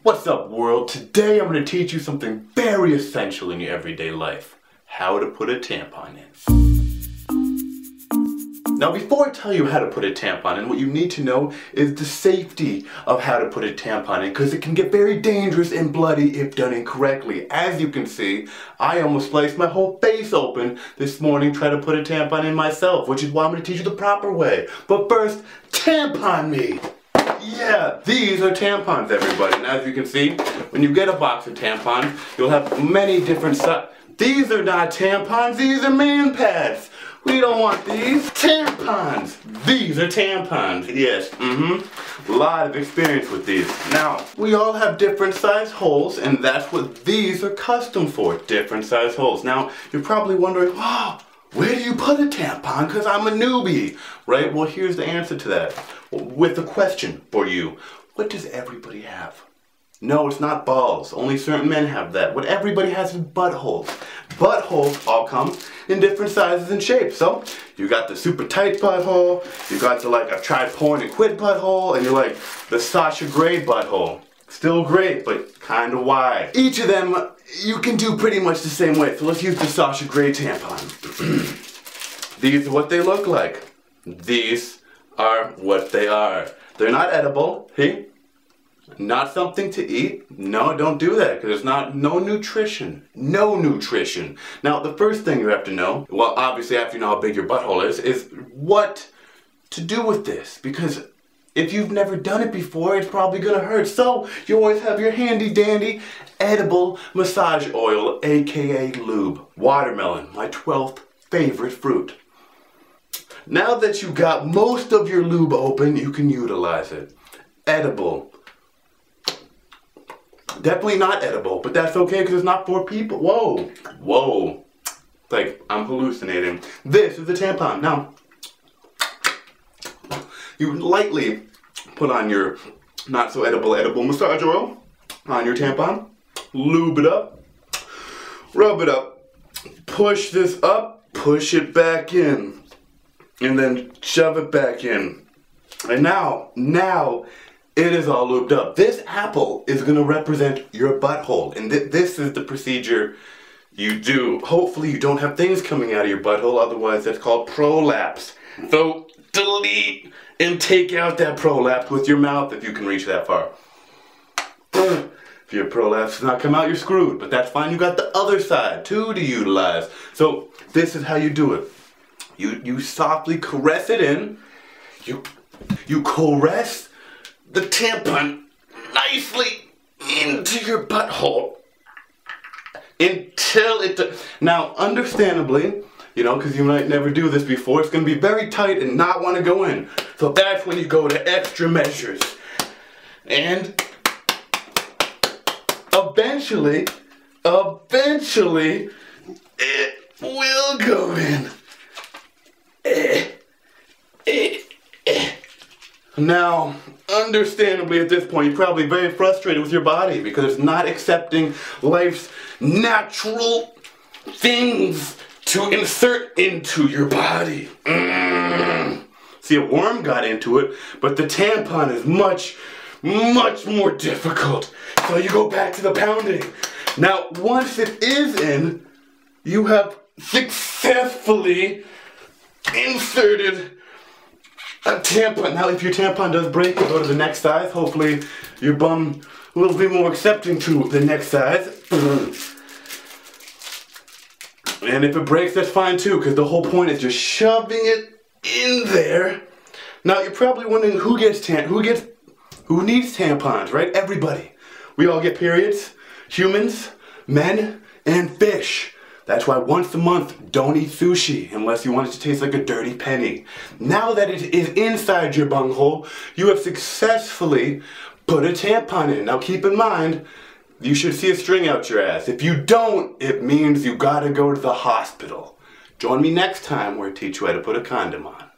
What's up, world? Today I'm going to teach you something very essential in your everyday life. How to put a tampon in. Now before I tell you how to put a tampon in, what you need to know is the safety of how to put a tampon in, because it can get very dangerous and bloody if done incorrectly. As you can see, I almost sliced my whole face open this morning trying to put a tampon in myself, which is why I'm going to teach you the proper way. But first, tampon me! Yeah, these are tampons, everybody. And as you can see, when you get a box of tampons, you'll have many different sizes. These are not tampons, these are man pads. We don't want these. Tampons. These are tampons. Yes, a lot of experience with these. Now, we all have different size holes, and that's what these are custom for. Different size holes. Now, you're probably wondering, oh, where do you put a tampon? Because I'm a newbie, right? Well, here's the answer to that. With a question for you. What does everybody have? No, it's not balls. Only certain men have that. What everybody has is buttholes. Buttholes all come in different sizes and shapes. So, you got the super tight butthole, you got the like, I've tried porn and quit butthole, and you're like, the Sasha Grey butthole. Still great, but kind of wide. Each of them, you can do pretty much the same way. So let's use the Sasha Grey tampon. These are what they look like. These are what they are. They're not edible, hey? Not something to eat. No, don't do that, because there's no nutrition. No nutrition. Now, the first thing you have to know, well, obviously after you know how big your butthole is what to do with this. Because if you've never done it before, it's probably gonna hurt. So, you always have your handy dandy edible massage oil, aka lube. Watermelon, my 12th favorite fruit. Now that you got most of your lube open, you can utilize it. Edible. Definitely not edible, but that's okay because it's not for people. Whoa. Whoa. Like, I'm hallucinating. This is the tampon. Now, you lightly put on your not so edible massage oil on your tampon. Lube it up. Rub it up. Push this up. Push it back in. And then shove it back in. And now, it is all lubed up. This apple is going to represent your butthole. And this is the procedure you do. Hopefully you don't have things coming out of your butthole. Otherwise, that's called prolapse. So, delete and take out that prolapse with your mouth if you can reach that far. If your prolapse does not come out, you're screwed. But that's fine. You got the other side, too, to utilize. So, this is how you do it. You softly caress it in. You caress the tampon nicely into your butthole until it... Now, understandably, you know, because you might never do this before, it's going to be very tight and not want to go in. So that's when you go to extra measures. And eventually, it will go in. Now, understandably at this point, you're probably very frustrated with your body because it's not accepting life's natural things to insert into your body. See, a worm got into it, but the tampon is much more difficult. So you go back to the pounding. Now, once it is in, you have successfully inserted a tampon. Now, if your tampon does break, you'll go to the next size. Hopefully, your bum will be more accepting to the next size. And if it breaks, that's fine too, because the whole point is just shoving it in there. Now, you're probably wondering who needs tampons, right? Everybody. We all get periods. Humans, men, and fish. That's why once a month, don't eat sushi unless you want it to taste like a dirty penny. Now that it is inside your bunghole, you have successfully put a tampon in. Now keep in mind, you should see a string out your ass. If you don't, it means you gotta go to the hospital. Join me next time where I teach you how to put a condom on.